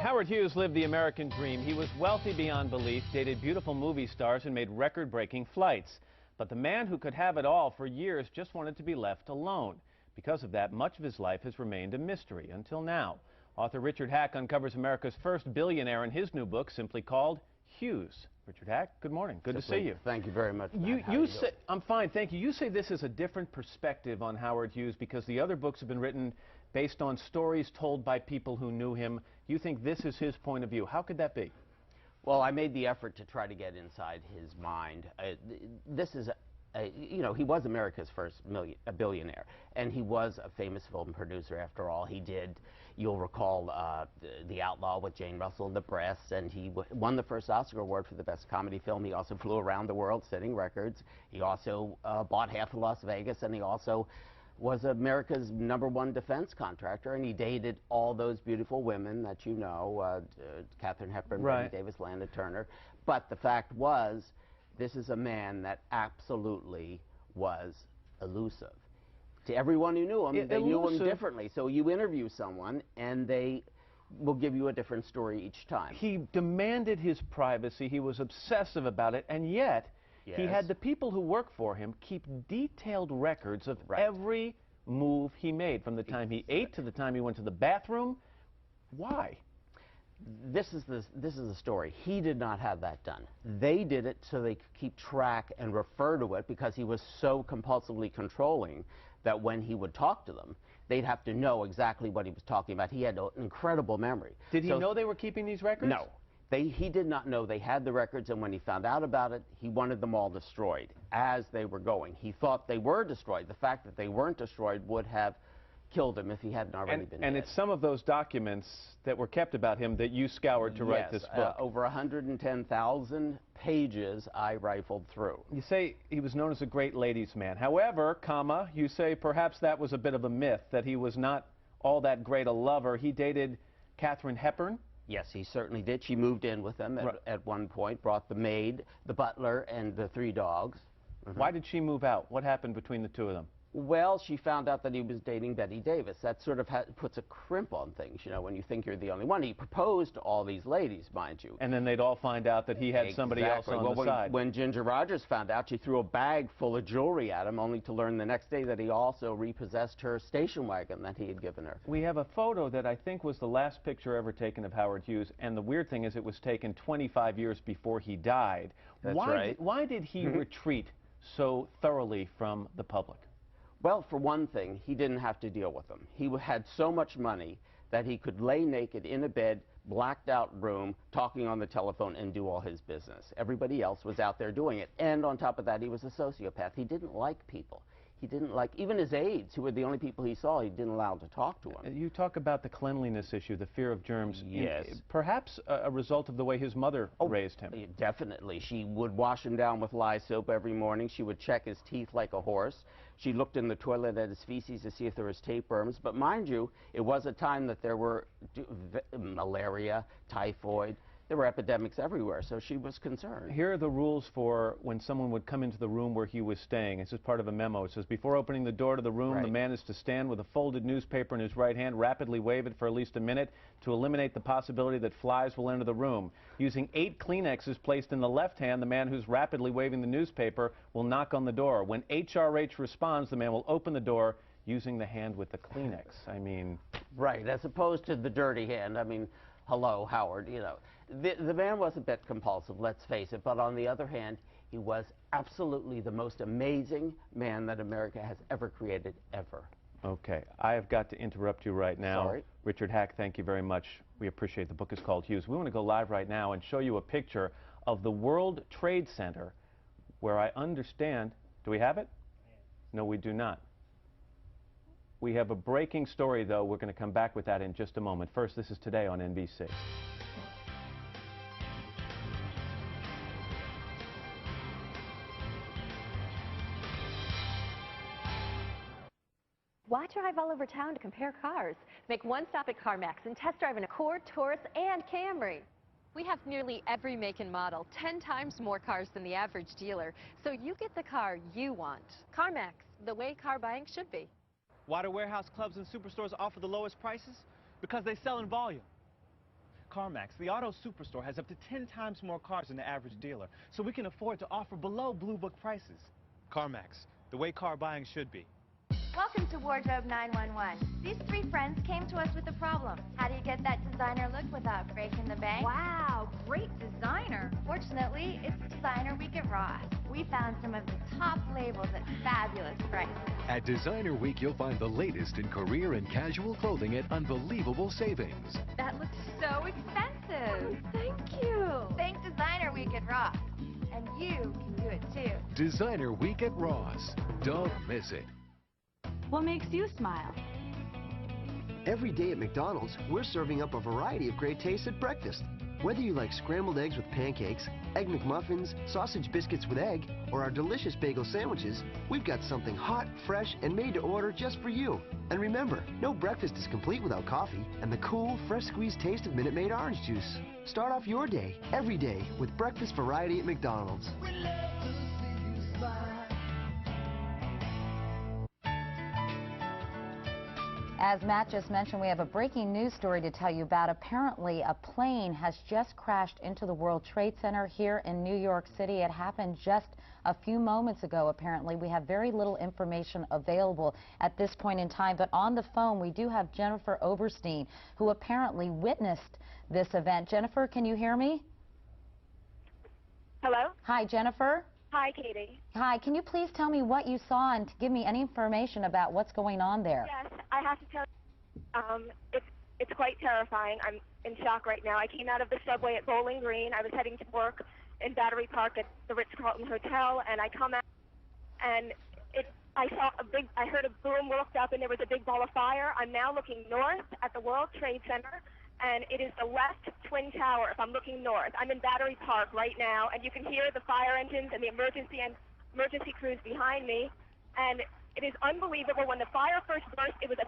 Howard Hughes lived the American dream. He was wealthy beyond belief, dated beautiful movie stars, and made record-breaking flights. But the man who could have it all for years just wanted to be left alone. Because of that, much of his life has remained a mystery until now. Author Richard Hack uncovers America's first billionaire in his new book, simply called Hughes. Richard Hack, good morning. Good to see you. Thank you very much. I'm fine, thank you. You say this is a different perspective on Howard Hughes because the other books have been written based on stories told by people who knew him. You think this is his point of view. How could that be? Well, I made the effort to try to get inside his mind. This is you know, he was America's first billionaire, and he was a famous film producer after all. He did, you'll recall, The Outlaw with Jane Russell and the Press, and he won the first Oscar award for the best comedy film. He also flew around the world setting records. He also bought half of Las Vegas, and he also was America's #1 defense contractor, and he dated all those beautiful women that you know, Katharine Hepburn, right. Betty Davis, Lana Turner. But the fact was, this is a man that absolutely was elusive. To everyone who knew him, they knew him differently. So you interview someone, and they will give you a different story each time. He demanded his privacy. He was obsessive about it, and yet he had the people who work for him keep detailed records of every move he made, from the time he ate to the time he went to the bathroom. Why? This is the story. He did not have that done. They did it so they could keep track and refer to it, because he was so compulsively controlling that when he would talk to them, they'd have to know exactly what he was talking about. He had an incredible memory. Did he know they were keeping these records? No. He did not know they had the records, and when he found out about it, he wanted them all destroyed as they were going. He thought they were destroyed. The fact that they weren't destroyed would have killed him if he hadn't already been dead. And it's some of those documents that were kept about him that you scoured to write this book. Over 110,000 pages I rifled through. You say he was known as a great ladies' man. However, you say perhaps that was a bit of a myth, that he was not all that great a lover. He dated Katharine Hepburn. Yes, he certainly did. She moved in with him at one point, brought the maid, the butler, and the 3 dogs. Why did she move out? What happened between the two of them? Well, she found out that he was dating Betty Davis. That sort of puts a crimp on things, you know, when you think you're the only one. He proposed to all these ladies, mind you. And then they'd all find out that he had somebody else on the side. When Ginger Rogers found out, she threw a bag full of jewelry at him, only to learn the next day that he also repossessed her station wagon that he had given her. We have a photo that I think was the last picture ever taken of Howard Hughes, and the weird thing is it was taken 25 years before he died. That's right. Why did he retreat so thoroughly from the public? Well, for one thing, he didn't have to deal with them. He had so much money that he could lay naked in a bed, blacked out room, talking on the telephone, and do all his business. Everybody else was out there doing it. And on top of that, he was a sociopath. He didn't like people. He didn't like, even his aides, who were the only people he saw, he didn't allow to talk to him. You talk about the cleanliness issue, the fear of germs. Yes. Perhaps a result of the way his mother raised him. Definitely. She would wash him down with lye soap every morning. She would check his teeth like a horse. She looked in the toilet at his feces to see if there was tapeworms. But mind you, it was a time that there were malaria, typhoid. There were epidemics everywhere, so she was concerned. Here are the rules for when someone would come into the room where he was staying. This is part of a memo. It says, before opening the door to the room, the man is to stand with a folded newspaper in his right hand, rapidly wave it for at least a minute to eliminate the possibility that flies will enter the room. Using 8 Kleenexes placed in the left hand, the man who's rapidly waving the newspaper will knock on the door. When HRH responds, the man will open the door using the hand with the Kleenex. I mean... Right, as opposed to the dirty hand. I mean, hello, Howard, you know. The man was a bit compulsive, let's face it, but on the other hand, he was absolutely the most amazing man that America has ever created, ever. Okay, I have got to interrupt you right now. Sorry. Richard Hack, thank you very much. We appreciate the book is called Hughes. We want to go live right now and show you a picture of the World Trade Center, where I understand, do we have it? No, we do not. We have a breaking story, though. We're going to come back with that in just a moment. First, this is Today on NBC. Why drive all over town to compare cars? Make one stop at CarMax and test drive an Accord, Taurus, and Camry. We have nearly every make and model, 10 times more cars than the average dealer, so you get the car you want. CarMax, the way car buying should be. Why do warehouse clubs and superstores offer the lowest prices? Because they sell in volume. CarMax, the auto superstore, has up to 10 times more cars than the average dealer, so we can afford to offer below Blue Book prices. CarMax, the way car buying should be. Welcome to Wardrobe 911. These three friends came to us with a problem. How do you get that designer look without breaking the bank? Wow, great designer. Fortunately, it's Designer Week at Ross. We found some of the top labels at fabulous prices. At Designer Week, you'll find the latest in career and casual clothing at unbelievable savings. That looks so expensive. Thank you. Thank Designer Week at Ross. And you can do it too. Designer Week at Ross. Don't miss it. What makes you smile? Every day at McDonald's, we're serving up a variety of great tastes at breakfast. Whether you like scrambled eggs with pancakes, egg McMuffins, sausage biscuits with egg, or our delicious bagel sandwiches, we've got something hot, fresh, and made to order just for you. And remember, no breakfast is complete without coffee and the cool, fresh squeezed taste of Minute Maid orange juice. Start off your day, every day, with breakfast variety at McDonald's. As Matt just mentioned, we have a breaking news story to tell you about. Apparently, a plane has just crashed into the World Trade Center here in New York City. It happened just a few moments ago, apparently. We have very little information available at this point in time, but on the phone we do have Jennifer Oberstein, who apparently witnessed this event. Jennifer, can you hear me? Hello? Hi, Jennifer. Hi, Katie. Hi, can you please tell me what you saw and give me any information about what's going on there? Yes, I have to tell you, it's quite terrifying. I'm in shock right now. I came out of the subway at Bowling Green. I was heading to work in Battery Park at the Ritz-Carlton Hotel, and I come out, and I heard a boom, looked up, and there was a big ball of fire. I'm now looking north at the World Trade Center, and it is the left twin tower if I'm looking north. I'm in Battery Park right now, and you can hear the fire engines and the emergency crews behind me, and it is unbelievable. When the fire first burst, it was a...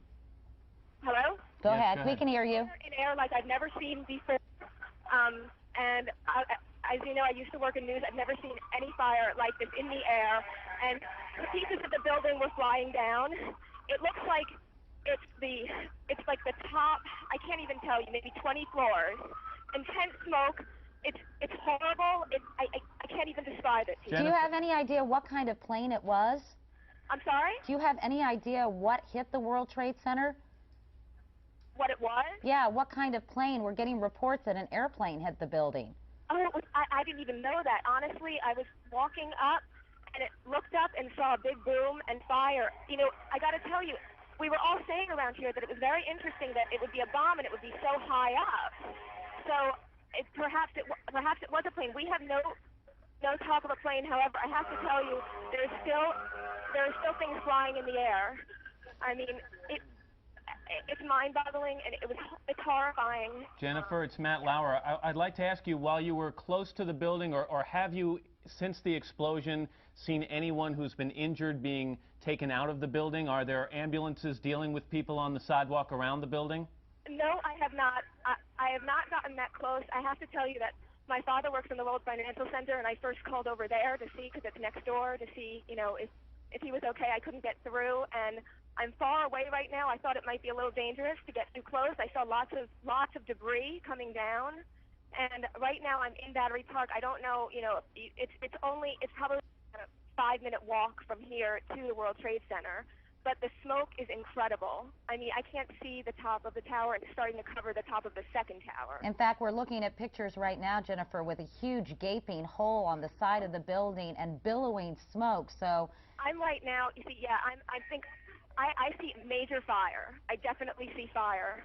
Hello? Go ahead. We can hear you. In air like I've never seen before, and as you know, I used to work in news. I've never seen any fire like this in the air, and the pieces of the building were flying down. It looks like it's like the top, I can't even tell you, maybe 20 floors. Intense smoke. It's horrible. I can't even describe it to you. Do you have any idea what kind of plane it was? I'm sorry? Do you have any idea what hit the World Trade Center? What it was? Yeah, what kind of plane? We're getting reports that an airplane hit the building. Oh, I didn't even know that. Honestly, I was walking up and it looked up and saw a big boom and fire. You know, I got to tell you, we were all saying around here that it was very interesting that it would be a bomb and it would be so high up. So perhaps it was a plane. We have no talk of a plane. However, I have to tell you, there are still things flying in the air. I mean, it's mind-boggling, and it's horrifying. Jennifer, it's Matt Lauer. I'd like to ask you, while you were close to the building, or have you, since the explosion, seen anyone who's been injured being taken out of the building? Are there ambulances dealing with people on the sidewalk around the building? No, I have not. I have not gotten that close. I have to tell you that my father works in the World Financial Center, and I first called over there to see, because it's next door, to see, you know, if he was okay. I couldn't get through, and I'm far away right now. I thought it might be a little dangerous to get too close. I saw lots of debris coming down, and right now I'm in Battery Park. I don't know, you know, it's probably a 5-minute walk from here to the World Trade Center, but the smoke is incredible. I mean, I can't see the top of the tower, and it's starting to cover the top of the second tower. In fact, we're looking at pictures right now, Jennifer, with a huge gaping hole on the side of the building and billowing smoke. So I'm right now, you see, yeah, I see major fire. I definitely see fire.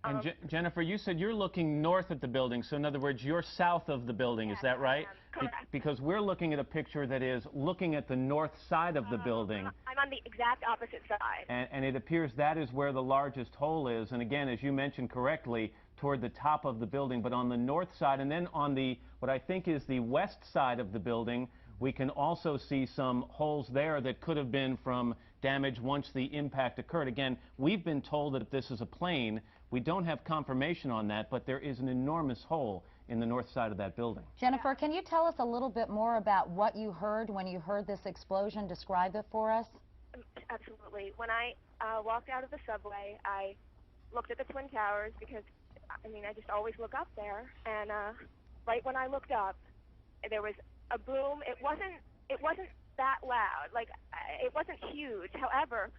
And Jennifer, you said you're looking north at the building, so in other words, you're south of the building, yes, is that right? Correct. Because we're looking at a picture that is looking at the north side of the building. I'm on the exact opposite side. And it appears that is where the largest hole is, and again, as you mentioned correctly, toward the top of the building, but on the north side, and then on the, what I think is the west side of the building, we can also see some holes there that could have been from damage once the impact occurred. Again, we've been told that if this is a plane, we don't have confirmation on that, but there is an enormous hole in the north side of that building. Jennifer, can you tell us a little bit more about what you heard when you heard this explosion? Describe it for us. Absolutely. When I walked out of the subway, I looked at the Twin Towers because I mean, I just always look up there, and right when I looked up, there was a boom. It wasn't that loud. Like, it wasn't huge. However,